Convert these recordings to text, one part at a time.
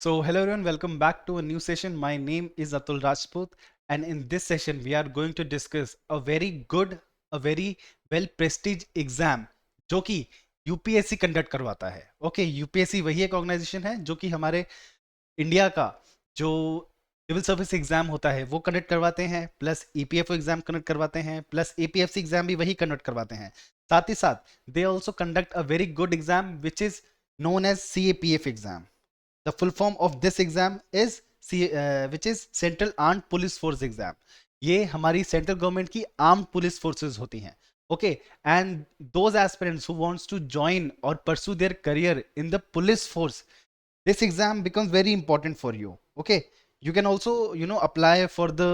So, hello everyone, welcome back to a new session. My name is Atul Rajput, and in this session, we are going to discuss a very good, a very well prestige exam जो कि UPSC conduct करवाता है. Okay, UPSC वही एक organisation है जो कि हमारे इंडिया का जो सिविल सर्विस एग्जाम होता है वो कंडक्ट करवाते हैं, प्लस ईपीएफओ एग्जाम कंडक्ट करवाते हैं, प्लस एपीएफसी एग्जाम भी वही कंडक्ट करवाते हैं. साथ ही साथ they also conduct a very good exam which is known as CAPF exam. The full form of this exam is which is Central Armed Police Force exam. ये हमारी central government की आर्म्ड पुलिस फोर्सेस होती हैं. Okay, and those aspirants who wants to join or pursue their career in the police force, this exam becomes very important for you. Okay, you can also apply for the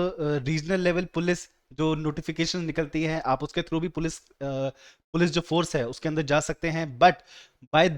regional level police. जो notification निकलती है आप उसके through भी police जो force है उसके अंदर जा सकते हैं. But by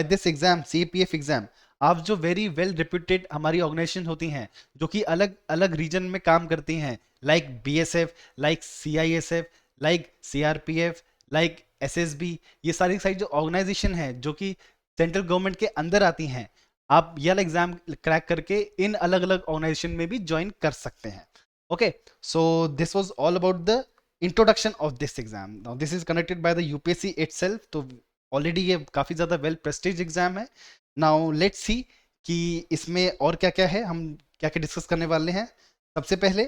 this exam, CAPF exam, आप जो वेरी वेल रिप्यूटेड हमारी ऑर्गेनाइजेशन होती हैं जो कि अलग अलग रीजन में काम करती हैं, like BSF, like CISF, like CRPF, like SSB, ये सारी सारी जो ऑर्गेनाइजेशन है जो कि सेंट्रल गवर्नमेंट के अंदर आती हैं, आप ये वाला एग्जाम क्रैक करके इन अलग अलग ऑर्गेनाइजेशन में भी ज्वाइन कर सकते हैं. Okay, so this was all about the introduction of this exam. Now this is connected by the UPSC itself, तो ऑलरेडी ये काफ़ी ज़्यादा वेल प्रेस्टीज एग्जाम है. नाउ लेट्स सी कि इसमें और क्या क्या है, हम क्या क्या डिस्कस करने वाले हैं. सबसे पहले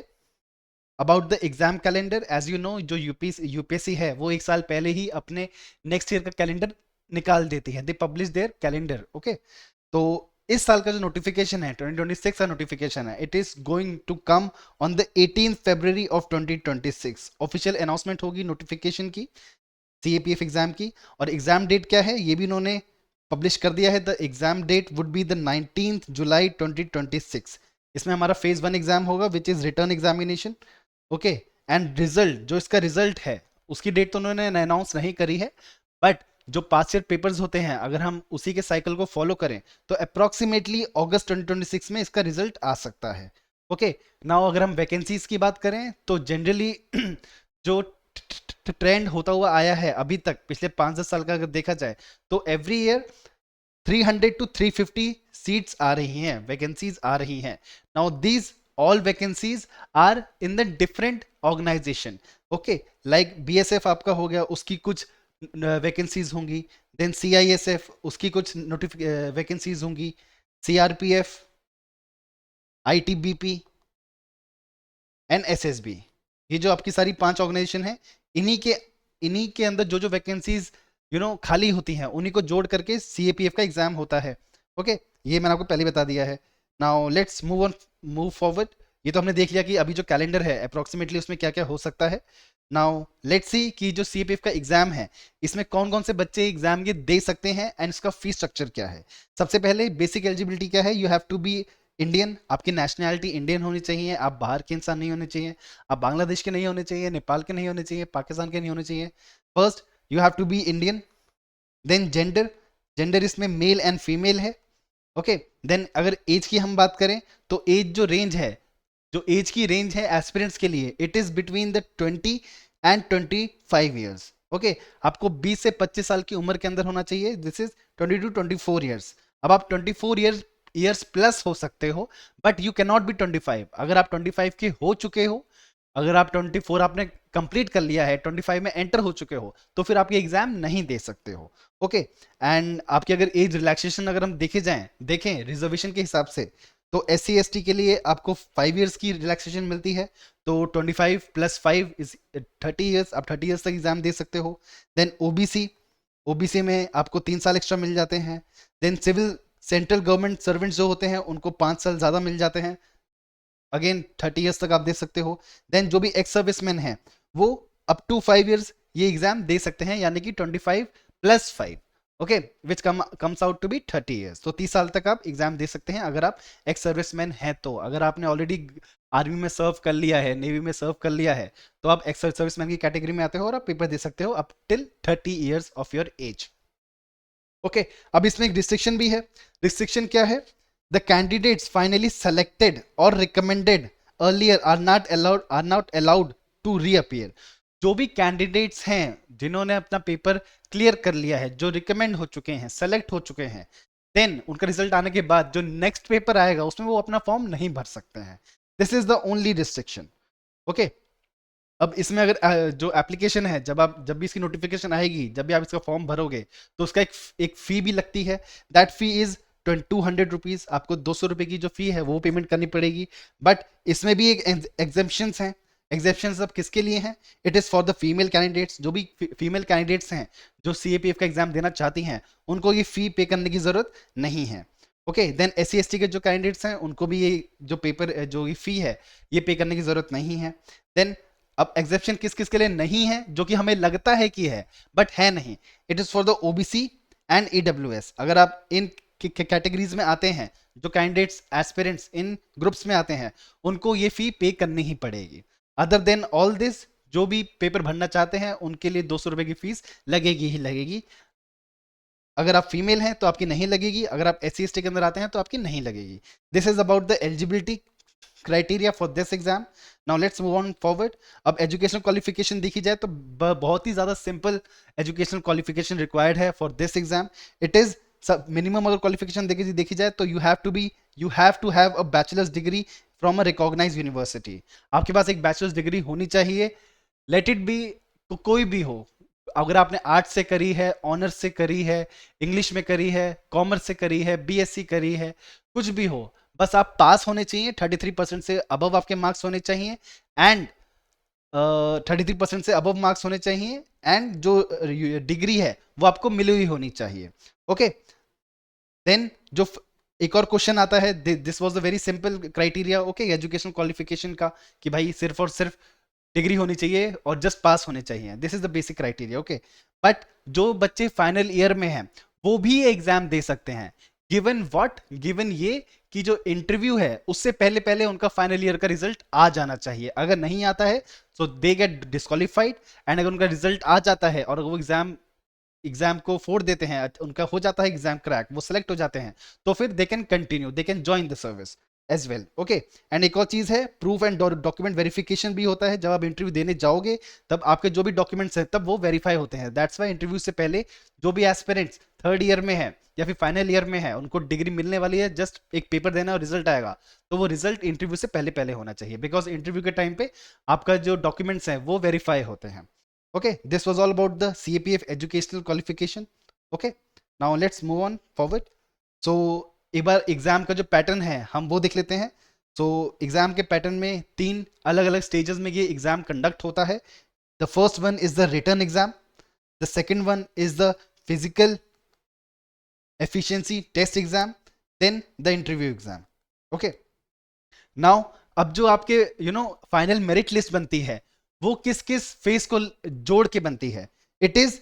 about the exam calendar. As you know, जो यूपीएससी है वो एक साल पहले ही अपने नेक्स्ट ईयर का कैलेंडर निकाल देती है. They publish there calendar. Okay, तो इस साल का जो नोटिफिकेशन है 2026 का नोटिफिकेशन है, it is going to come on the 18 February of 2026. Official announcement होगी नोटिफिकेशन की, सीएपीएफ एग्जाम की. और एग्जाम डेट क्या है ये भी इन्होंने पब्लिश कर दिया है. The exam date would be the 19 July 2026. इसमें हमारा फेज 1 एग्जाम होगा which is written examination. Okay, and result, जो इसका रिजल्ट है उसकी डेट तो उन्होंने अनाउंस नहीं करी है, बट जो पास्ट ईयर पेपर्स होते हैं अगर हम उसी के साइकिल को फॉलो करें तो अप्रॉक्सीमेटली अगस्त 2026 में इसका रिजल्ट आ सकता है. ओके, नाउ अगर हम वैकेंसीज की बात करें तो जनरली जो ट्रेंड होता हुआ आया है अभी तक पिछले 5-10 साल का अगर देखा जाए तो एवरी ईयर 300 to 350 सीट्स आ रही हैं, वैकेंसीज आ रही हैं. Now these all vacancies are in the different organization. Okay, like BSF आपका हो गया, उसकी कुछ वैकेंसीज होंगी. देन CISF, उसकी कुछ वैकेंसीज होंगी. CRPF, ITBP एंड SSB, ये जो आपकी सारी 5 ऑर्गेनाइजेशन है, इन्हीं के अंदर जो जो वैकेंसीज खाली होती हैं उन्हीं को जोड़ करके CAPF का एग्जाम होता है. ओके, ये मैंने आपको पहले बता दिया है. Now let's move forward. ये तो हमने देख लिया कि अभी जो कैलेंडर है अप्रोक्सीमेटली उसमें क्या क्या हो सकता है. नाउ लेट्स सी कि जो CAPF का एग्जाम है इसमें कौन कौन से बच्चे एग्जाम ये दे सकते हैं एंड इसका फीस स्ट्रक्चर क्या है. सबसे पहले बेसिक एलिजिबिलिटी क्या है, you have to be Indian. आपकी नेशनैलिटी इंडियन होनी चाहिए, आप बाहर के इंसान नहीं होने चाहिए, आप बांग्लादेश के नहीं होने चाहिए, नेपाल के नहीं होने चाहिए, पाकिस्तान के नहीं होने चाहिए. First you have to be Indian. Then gender इसमें मेल एंड फीमेल है. ओके, देन अगर एज की हम बात करें तो एज जो रेंज है, जो एज की रेंज है एस्पिरेंट्स के लिए, it is between the 20 and 25 years. Okay, आपको 20 से 25 साल की उम्र के अंदर होना चाहिए. This is 20 to 24 years. अब आप 24 ईयर्स प्लस हो सकते हो, but you can not be 25. अगर आप 25 के हो चुके हो, अगर आप 24 आपने कंप्लीट कर लिया है, 25 में एंटर हो चुके हो, तो फिर आप ये एग्जाम नहीं दे सकते हो. ओके, एंड आपकी अगर एज रिलैक्सेशन अगर हम देखें रिजर्वेशन के हिसाब से, तो SC ST के लिए आपको 5 ईयर्स की रिलैक्सेशन मिलती है. तो 25 + 5 इज 30 ईयर्स. आप 30 ईयर्स तक एग्जाम दे सकते हो. देन ओबीसी में आपको 3 साल एक्स्ट्रा मिल जाते हैं. Then civil central government servants जो होते हैं उनको 5 साल ज़्यादा मिल जाते हैं. अगेन 30 ईयर्स तक आप दे सकते हो. देन जो भी एक्स सर्विसमैन है वो अप टू 5 ईयर्स ये एग्जाम दे सकते हैं, यानी कि 25 + 5. Okay, which comes out to be 30 years. तो 30 साल तक आप एग्जाम दे सकते हैं अगर आप एक्स सर्विसमैन हैं. तो अगर आपने ऑलरेडी आर्मी में सर्व कर लिया है, नेवी में सर्व कर लिया है, तो आप एक्स सर्विसमैन की कैटेगरी में आते हो और आप पेपर दे सकते हो up till 30 years of your age. Okay, अब इसमें एक रिस्ट्रिक्शन भी है. रिस्ट्रिक्शन क्या है, the candidates finally selected or recommended earlier are not allowed to reappear. जो भी कैंडिडेट्स हैं जिन्होंने अपना पेपर क्लियर कर लिया है, जो रिकमेंड हो चुके हैं, सेलेक्ट हो चुके हैं, देन उनका रिजल्ट आने के बाद जो नेक्स्ट पेपर आएगा उसमें वो अपना फॉर्म नहीं भर सकते हैं। This is the only restriction. Okay, अब इसमें अगर जो एप्लीकेशन है, जब भी इसकी नोटिफिकेशन आएगी, जब भी आप इसका फॉर्म भरोगे तो उसका एक फी भी लगती है। That fee is 200 rupees. आपको 200 रुपए की जो फी है वो पेमेंट करनी पड़ेगी। बट इसमें भी एक एग्जेम्पन्स हैं। एग्जेप्शन अब किसके लिए हैं? It is for the female candidates. जो भी फीमेल कैंडिडेट्स हैं जो CAPF का एग्जाम देना चाहती हैं, उनको ये फी पे करने की जरूरत नहीं है। ओके, देन SC ST के जो कैंडिडेट्स हैं उनको भी ये जो पेपर जो ये फी है ये पे करने की जरूरत नहीं है। देन अब एग्जेप्शन किस किस के लिए नहीं है, जो कि हमें लगता है कि है बट है नहीं। It is for the OBC and EWS। अगर आप इन कैटेगरीज में आते हैं, जो कैंडिडेट्स एस्पिरेंट्स इन ग्रुप्स में आते हैं, उनको ये फी पे करनी ही पड़ेगी। अदर देन ऑल दिस, जो भी पेपर भरना चाहते हैं उनके लिए 200 रुपए की फीस लगेगी ही लगेगी। अगर आप फीमेल हैं तो आपकी नहीं लगेगी, अगर आप SC ST के अंदर आते हैं तो आपकी नहीं लगेगी। This is about the eligibility criteria for this exam. Now let's move on forward. अब एजुकेशन क्वालिफिकेशन देखी जाए तो बहुत ही ज्यादा सिंपल एजुकेशन क्वालिफिकेशन रिक्वायर्ड है for this exam. It is minimum अगर क्वालिफिकेशन देखी जाए तो you have to have a bachelor's degree from a recognise university. आपके पास एक बैचलर्स डिग्री होनी चाहिए, लेट इट बी कोई भी हो। अगर आपने आर्ट्स से करी है, ऑनर्स से करी है, इंग्लिश में करी है, कॉमर्स से करी है, BSc करी है, कुछ भी हो, बस आप पास होने चाहिए। 33% से अबव आपके मार्क्स होने चाहिए एंड 33% से अबव मार्क्स होने चाहिए एंड जो डिग्री है वो आपको मिली हुई होनी चाहिए। ओके, देन जो एक और क्वेश्चन आता है, this was a very simple criteria okay education qualification का, कि भाई सिर्फ और सिर्फ डिग्री होनी चाहिए और जस्ट पास होने चाहिए। This is the basic criteria. Okay, but जो बच्चे फाइनल ईयर में हैं वो भी एग्जाम दे सकते हैं, गिवन व्हाट, गिवन ये कि जो इंटरव्यू है उससे पहले पहले उनका फाइनल ईयर का रिजल्ट आ जाना चाहिए। अगर नहीं आता है तो दे गेट डिस्क्वालिफाइड, एंड अगर उनका रिजल्ट आ जाता है और वो एग्जाम को फोड़ देते हैं, उनका हो जाता है एग्जाम क्रैक, वो सिलेक्ट हो जाते हैं, तो फिर they can continue, they can join the service as well. Okay, and एक और चीज है, प्रूफ एंड डॉक्यूमेंट वेरिफिकेशन भी होता है। जब आप इंटरव्यू देने जाओगे तब आपके जो भी डॉक्यूमेंट्स हैं तब वो वेरीफाई होते हैं। दैट्स वाई इंटरव्यू से पहले जो भी एस्पिरेंट्स थर्ड ईयर में है या फिर फाइनल ईयर में है, उनको डिग्री मिलने वाली है, जस्ट एक पेपर देना और रिजल्ट आएगा, तो वो रिजल्ट इंटरव्यू से पहले पहले होना चाहिए, बिकॉज इंटरव्यू के टाइम पे आपका जो डॉक्यूमेंट्स हैं वो वेरीफाई होते हैं। Okay, this was all about the CAPF educational qualification. Okay, now let's move on forward. So एक बार एग्जाम का जो पैटर्न है हम वो देख लेते हैं। So एग्जाम के पैटर्न में 3 अलग अलग स्टेजेस में ये एग्जाम कंडक्ट होता है। The first one is the written exam. The second one is the physical efficiency test exam. Then the interview exam. Okay. Now अब जो आपके फाइनल मेरिट लिस्ट बनती है वो किस किस फेस को जोड़ के बनती है? It is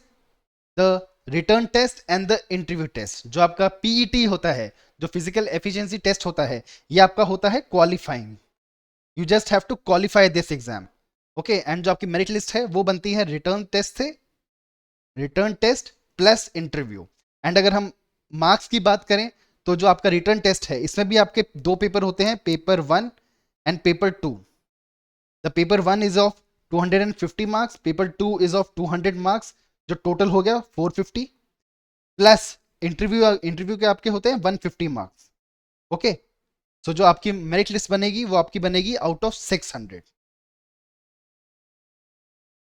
the written test and the interview test. जो आपका PET होता है, जो फिजिकल एफिशिएंसी टेस्ट होता है, ये आपका होता है qualifying. You just have to qualify this exam. Okay, and जो आपकी मेरिट लिस्ट है वो बनती है रिटर्न टेस्ट से, written test plus interview. And अगर हम मार्क्स की बात करें तो जो आपका रिटर्न टेस्ट है इसमें भी आपके 2 पेपर होते हैं, paper 1 and paper 2। The paper 1 is of 250 marks, paper 2 is of 200 marks, जो टोटल हो गया 450, प्लस इंटरव्यू के आपके होते हैं 150 मार्क्स। ओके, सो जो आपकी मेरिट लिस्ट बनेगी वो आपकी बनेगी out of 600।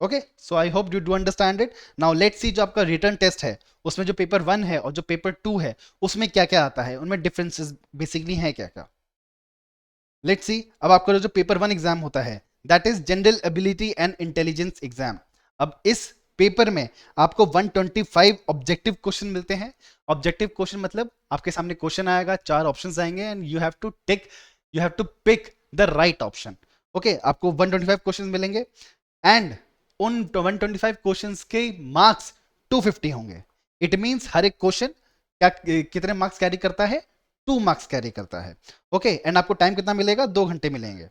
Okay, so I hope you do understand it. Now let's सी जो आपका रिटर्न टेस्ट है उसमें जो पेपर 1 है और जो पेपर 2 है उसमें क्या क्या आता है, उनमें डिफरेंसेस बेसिकली हैं क्या क्या। लेट्स सी, अब आपका जो पेपर 1 एग्जाम होता है that is general ability and intelligence exam. अब इस पेपर में आपको 125 ऑब्जेक्टिव क्वेश्चन मिलते हैं। ऑब्जेक्टिव क्वेश्चन मतलब आपके सामने क्वेश्चन आएगा, 4 ऑप्शंस आएंगे and you have to pick the right option. Okay, आपको 125 क्वेश्चन मिलेंगे एंड उन 125 क्वेश्चंस के मार्क्स 250 होंगे। इट मींस हर एक क्वेश्चन क्या कितने मार्क्स कैरी करता है? 2 मार्क्स कैरी करता है। ओके, एंड आपको टाइम कितना मिलेगा? 2 घंटे मिलेंगे।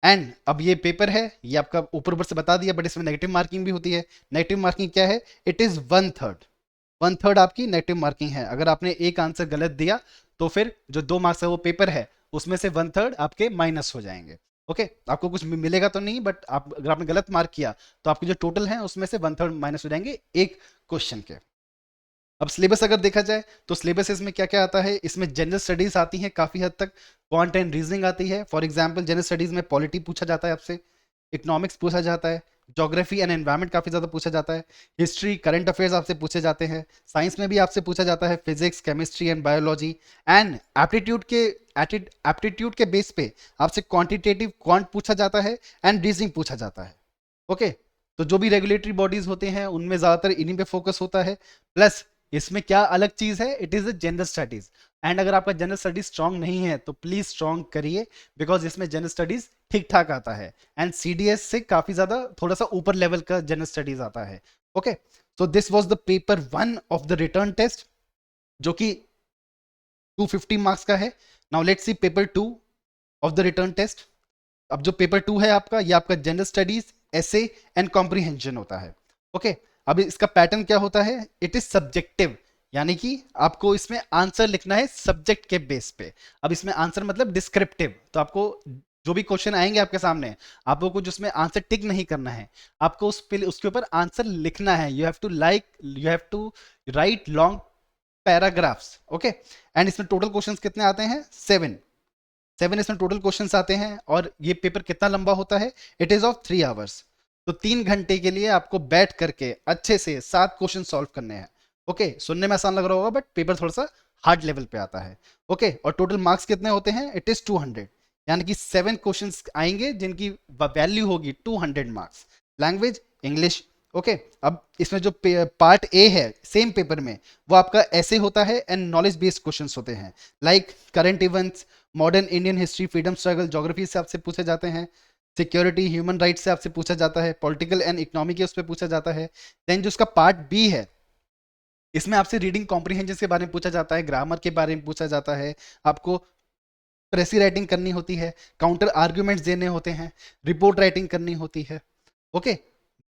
एंड अब ये पेपर है, ये आपका ऊपर ऊपर से बता दिया, बट इसमें नेगेटिव मार्किंग भी होती है। नेगेटिव मार्किंग क्या है? इट इज 1/3 आपकी नेगेटिव मार्किंग है। अगर आपने एक आंसर गलत दिया तो फिर जो 2 मार्क्स है वो पेपर है उसमें से 1/3 आपके माइनस हो जाएंगे। ओके, आपको कुछ मिलेगा तो नहीं, बट अगर आपने गलत मार्क किया तो आपके जो टोटल है उसमें से 1/3 माइनस हो जाएंगे एक क्वेश्चन के। अब सिलेबस अगर देखा जाए तो सिलेबस इसमें क्या क्या आता है, इसमें जनरल स्टडीज आती हैं काफ़ी हद तक, क्वांट एंड रीजनिंग आती है। फॉर एग्जांपल जनरल स्टडीज में पॉलिटी पूछा जाता है आपसे, इकोनॉमिक्स पूछा जाता है, ज्योग्राफी एंड एनवायरनमेंट काफ़ी ज़्यादा पूछा जाता है, हिस्ट्री करंट अफेयर्स आपसे पूछे जाते हैं, साइंस में भी आपसे पूछा जाता है physics chemistry and biology, and aptitude के बेस पे आपसे क्वांटिटेटिव क्वांट पूछा जाता है एंड रीजनिंग पूछा जाता है। ओके, तो जो भी रेगुलेटरी बॉडीज होते हैं उनमें ज़्यादातर इन्हीं पे फोकस होता है। प्लस इसमें क्या अलग चीज है, it is a general studies, and अगर आपका जनरल स्टडीज स्ट्रांग नहीं है तो प्लीज स्ट्रांग करिए, बिकॉज इसमें जनरल स्टडीज ठीक ठाक आता है, एंड सीडीएस से काफी ज्यादा थोड़ा सा ऊपर लेवल का जनरल स्टडीज आता है। Okay, so this was the paper 1 of the written test, जो कि 250 मार्क्स का है। Now let's see paper 2 of the written test. अब जो पेपर 2 है आपका, ये आपका general studies essay and comprehension होता है। ओके, अब इसका पैटर्न क्या होता है, इट इज सब्जेक्टिव, यानी कि आपको इसमें आंसर लिखना है सब्जेक्ट के बेस पे। अब इसमें आंसर मतलब डिस्क्रिप्टिव, तो आपको जो भी क्वेश्चन आएंगे आपके सामने, आपको कुछ उसमें आंसर टिक नहीं करना है, आपको उसके ऊपर आंसर लिखना है। You have to write long paragraphs. Okay, and इसमें टोटल क्वेश्चंस कितने आते हैं, 7 इसमें टोटल क्वेश्चंस आते हैं। और ये पेपर कितना लंबा होता है, इट इज ऑफ 3 आवर्स। तो 3 घंटे के लिए आपको बैठ करके अच्छे से 7 क्वेश्चन सॉल्व करने हैं। ओके, सुनने में आसान लग रहा होगा बट पेपर थोड़ा सा हार्ड लेवल पे आता है। ओके, और टोटल मार्क्स कितने होते हैं, इट इज 200, यानी कि 7 क्वेश्चंस आएंगे जिनकी वैल्यू होगी 200 मार्क्स। Language English. ओके, अब इसमें जो पार्ट ए है सेम पेपर में, वो आपका ऐसे होता है एंड नॉलेज बेस्ड क्वेश्चंस होते हैं, like current events, modern Indian history, freedom struggle, geography से आपसे पूछे जाते हैं, सिक्योरिटी ह्यूमन राइट्स से आपसे पूछा जाता है, पॉलिटिकल एंड इकोनॉमिक उस पर पूछा जाता है। देन जो उसका पार्ट बी है, इसमें आपसे रीडिंग कॉम्प्रीहेंशन के बारे में पूछा जाता है, ग्रामर के बारे में पूछा जाता है, आपको प्रेसी राइटिंग करनी होती है, काउंटर आर्ग्यूमेंट्स देने होते हैं, रिपोर्ट राइटिंग करनी होती है। Okay,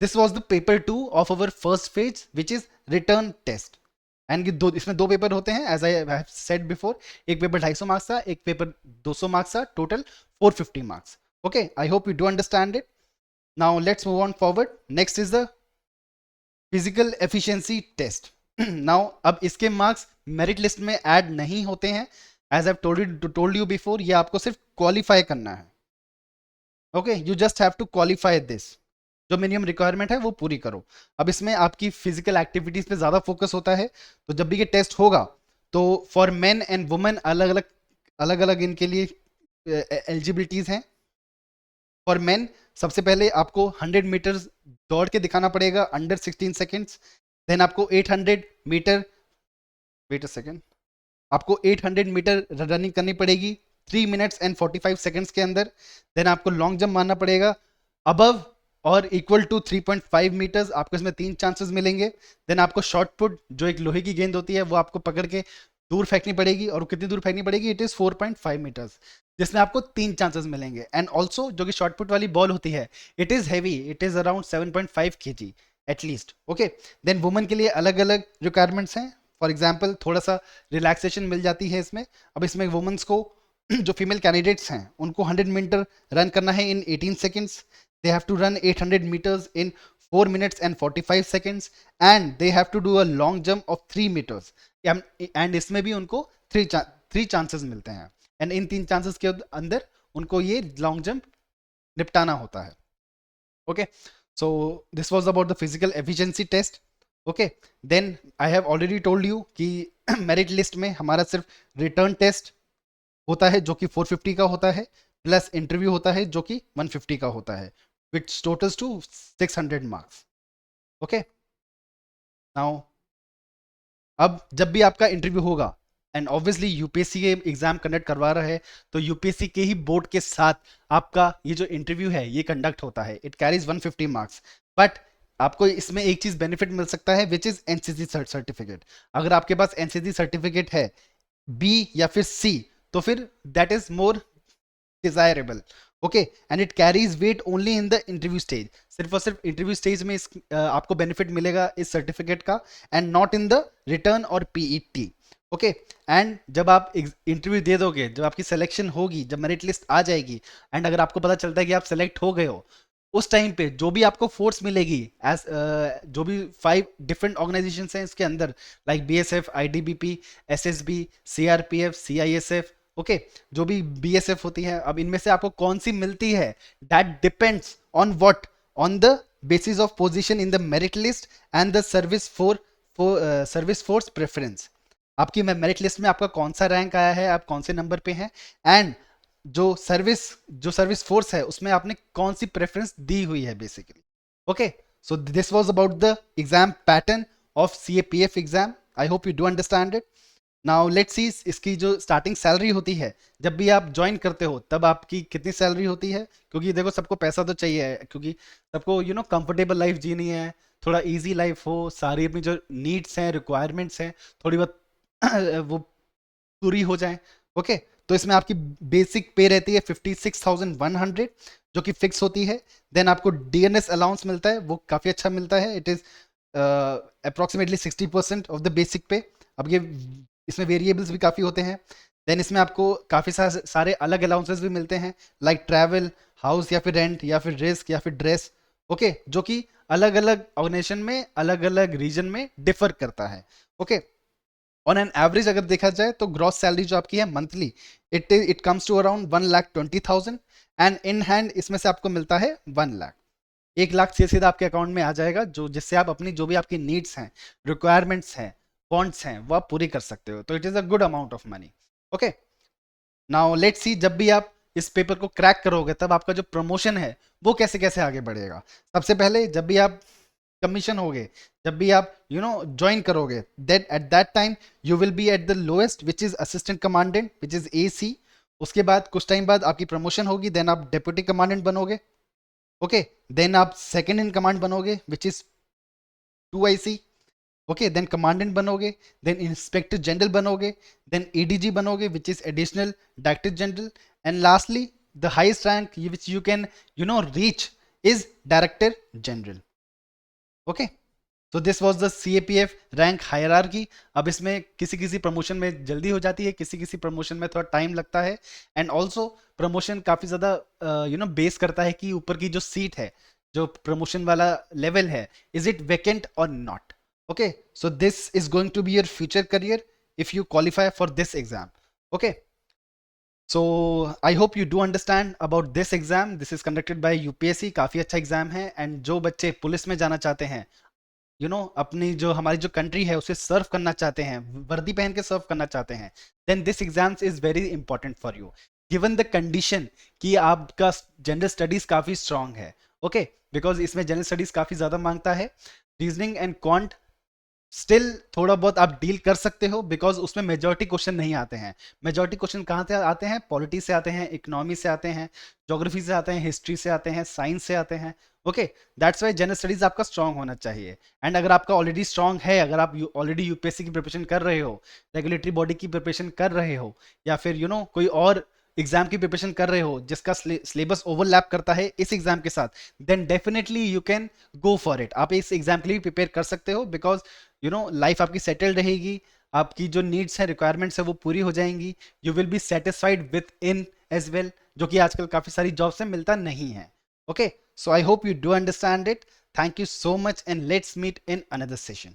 this was the paper 2 of our first phase which is written test. And इसमें 2 पेपर होते हैं as I have said before, एक पेपर 250 मार्क्स था, एक पेपर 200 मार्क्स था, total 450 marks. Okay, I hope you do understand it. Now let's move on forward. Next is the physical efficiency test. Now अब इसके marks merit list में add नहीं होते हैं, as I told you before, ये आपको सिर्फ क्वालिफाई करना है। Okay, you just have to qualify this, जो मिनिमम रिक्वायरमेंट है वो पूरी करो। अब इसमें आपकी फिजिकल एक्टिविटीज पे ज्यादा फोकस होता है, तो जब भी ये टेस्ट होगा तो फॉर मेन एंड वुमेन अलग अलग इनके लिए एलिजिबिलिटीज हैं। फॉर मेन सबसे पहले आपको 100 मीटर दौड़ के दिखाना पड़ेगा अंडर 16 सेकेंड्स। देन आपको 800 मीटर, वेट अ सेकेंड, आपको 800 मीटर रनिंग करनी पड़ेगी 3 मिनट्स एंड 45 सेकेंड्स के अंदर। देन आपको लॉन्ग जंप मारना पड़ेगा अबव और इक्वल टू 3.5 मीटर्स, आपको इसमें 3 चांसेस मिलेंगे। देन आपको शॉर्ट पुट, जो एक लोहे की गेंद होती है, वो आपको पकड़ के दूर फेंकनी पड़ेगी, और कितनी दूर फेंकनी पड़ेगी, इट इज 4.5 मीटर्स, जिसमें आपको 3 चांसेस मिलेंगे। एंड ऑल्सो जो कि शॉर्ट पुट वाली बॉल होती है, it is heavy, it is around 7.5 kg at least. Okay, then women के लिए अलग अलग रिक्वायरमेंट्स हैं। फॉर एग्जाम्पल थोड़ा सा रिलैक्सेशन मिल जाती है इसमें। अब इसमें वुमेन्स को जो फीमेल कैंडिडेट्स हैं उनको 100 मीटर रन करना है इन 18 seconds, they have to run 800 meters in 4 minutes and 45 seconds, and they have to do a long jump of 3 meters, and इसमें भी उनको 3 चांसेस मिलते हैं, एंड इन 3 चांसेस के अंदर उनको ये लॉन्ग जंप निपटाना होता है। Okay, so this was about the physical efficiency test. Okay, then I have already told you कि मेरिट लिस्ट में हमारा सिर्फ रिटर्न टेस्ट होता है जो कि 450 का होता है, प्लस इंटरव्यू होता है जो कि 150 का होता है, which totals to 600 marks. Okay, now अब जब भी आपका इंटरव्यू होगा, एंड ऑब्वियसली यूपीएससी के एग्जाम कंडक्ट करवा रहा है, तो यूपीएससी के ही बोर्ड के साथ आपका ये जो इंटरव्यू है ये कंडक्ट होता है। इट कैरीज 150 मार्क्स, बट आपको इसमें एक चीज बेनिफिट मिल सकता है विच इज एनसीसी सर्टिफिकेट। अगर आपके पास एनसीसी सर्टिफिकेट है बी या फिर सी, तो फिर that is more desirable. Okay, and it carries weight only in the interview stage, सिर्फ और सिर्फ इंटरव्यू स्टेज में आपको बेनिफिट मिलेगा इस सर्टिफिकेट का, and not in the return और पीईटी। ओके, एंड जब आप इंटरव्यू दे दोगे, जब आपकी सिलेक्शन होगी, जब मेरिट लिस्ट आ जाएगी, एंड अगर आपको पता चलता है कि आप सेलेक्ट हो गए हो, उस टाइम पे जो भी आपको फोर्स मिलेगी एज जो भी 5 डिफरेंट ऑर्गेनाइजेशंस हैं इसके अंदर, like BSF, ITBP, SSB, CRPF, CISF, okay, जो भी बीएसएफ होती है, अब इनमें से आपको कौन सी मिलती है, that depends on what, on the basis of position in the merit list and the service force preference. आपकी मेरिट लिस्ट में आपका कौन सा रैंक आया है, आप कौन से नंबर पे हैं, एंड जो सर्विस फोर्स है उसमें आपने कौन सी प्रेफरेंस दी हुई है basically. Okay, so this was about the exam pattern of CAPF exam. I hope you do understand it. Now let's सी इसकी जो स्टार्टिंग सैलरी होती है जब भी आप ज्वाइन करते हो तब आपकी कितनी सैलरी होती है, क्योंकि देखो सबको पैसा तो चाहिए, क्योंकि सबको कंफर्टेबल लाइफ जीनी है, थोड़ा इजी लाइफ हो, सारी अपनी जो नीड्स हैं, रिक्वायरमेंट्स हैं, थोड़ी बहुत वो पूरी हो जाए। ओके, तो इसमें आपकी बेसिक पे रहती है 56,100 जो कि फिक्स होती है। देन आपको डीएनएस अलाउंस मिलता है, वो काफ़ी अच्छा मिलता है, it is approximately 60% of the basic पे। अब ये इसमें वेरिएबल्स भी काफ़ी होते हैं। देन इसमें आपको काफ़ी सारे अलग अलाउंसेस भी मिलते हैं, लाइक ट्रैवल, हाउस या फिर रेंट या फिर रिस्क या फिर ड्रेस, ओके, जो कि अलग अलग ऑर्गेनाइजेशन में, अलग अलग रीजन में डिफर करता है। ओके, ऑन एन एवरेज अगर देखा जाए तो ग्रॉस सैलरी जो आपकी है monthly, it comes to around 1,20,000 and in hand इसमें से आपको मिलता है 1 लाख। 1 लाख सीधा आपके अकाउंट में आ जाएगा, जो जिससे आप अपनी जो भी आपकी नीड्स हैं, रिक्वायरमेंट्स हैं, वांट्स हैं, वो आप पूरी कर सकते हो। तो it is a good amount of money. Okay, now let's सी जब भी आप इस पेपर को क्रैक करोगे तब आपका जो प्रमोशन है वो कैसे कैसे आगे बढ़ेगा। सबसे पहले जब भी आप कमीशन होगे, जब भी आप ज्वाइन करोगे, that at that time you will B at the lowest which is assistant commandant which is AC। उसके बाद कुछ टाइम बाद आपकी प्रमोशन होगी, देन आप डेप्यूटी कमांडेंट बनोगे। ओके, देन आप सेकंड इन कमांड बनोगे which is 2IC। Okay, then commandant बनोगे, देन इंस्पेक्टर जनरल बनोगे, देन ADG बनोगे which is additional director general, and lastly the highest rank which you can reach is director general. Okay, तो this was the CAPF rank hierarchy. अब इसमें किसी किसी promotion में जल्दी हो जाती है, किसी किसी प्रमोशन में थोड़ा टाइम लगता है, एंड ऑल्सो प्रमोशन काफ़ी ज़्यादा बेस करता है कि ऊपर की जो सीट है, जो प्रमोशन वाला लेवल है, इज इट वेकेंट और not. Okay, so this is going to be your future career if you qualify for this exam. Okay, so I hope you do understand about this exam. This is conducted by UPSC, काफ़ी अच्छा exam है, and जो बच्चे police में जाना चाहते हैं, अपनी जो हमारी जो कंट्री है उसे सर्व करना चाहते हैं, वर्दी पहन के सर्व करना चाहते हैं, then this exams is very important for you, given the condition कि आपका जनरल स्टडीज काफ़ी स्ट्रांग है। ओके, बिकॉज इसमें जनरल स्टडीज काफ़ी ज़्यादा मांगता है, रीजनिंग एंड क्वांट स्टिल थोड़ा बहुत आप डील कर सकते हो, बिकॉज उसमें मेजॉरिटी क्वेश्चन नहीं आते हैं। मेजॉरिटी क्वेश्चन कहाँ से आते हैं? पॉलिटी से आते हैं, इकोनॉमी से आते हैं, ज्योग्राफी से आते हैं, हिस्ट्री से आते हैं, साइंस से आते हैं। Okay, that's why general studies आपका स्ट्रांग होना चाहिए। एंड अगर आपका ऑलरेडी स्ट्रांग है, अगर आप ऑलरेडी यूपीएससी की प्रिपरेशन कर रहे हो, रेगुलेटरी बॉडी की प्रिपरेशन कर रहे हो, या फिर कोई और एग्जाम की प्रिपरेशन कर रहे हो जिसका सिलेबस ओवरलैप करता है इस एग्जाम के साथ, then definitely you can go for it. आप इस एग्जाम के लिए प्रिपेयर कर सकते हो, बिकॉज लाइफ आपकी सेटल्ड रहेगी, आपकी जो नीड्स है, रिक्वायरमेंट्स है, वो पूरी हो जाएंगी, you will be satisfied with in as well, जो कि आजकल काफ़ी सारी जॉब से मिलता नहीं है। Okay, so I hope you do understand it. Thank you so much, and let's meet in another session.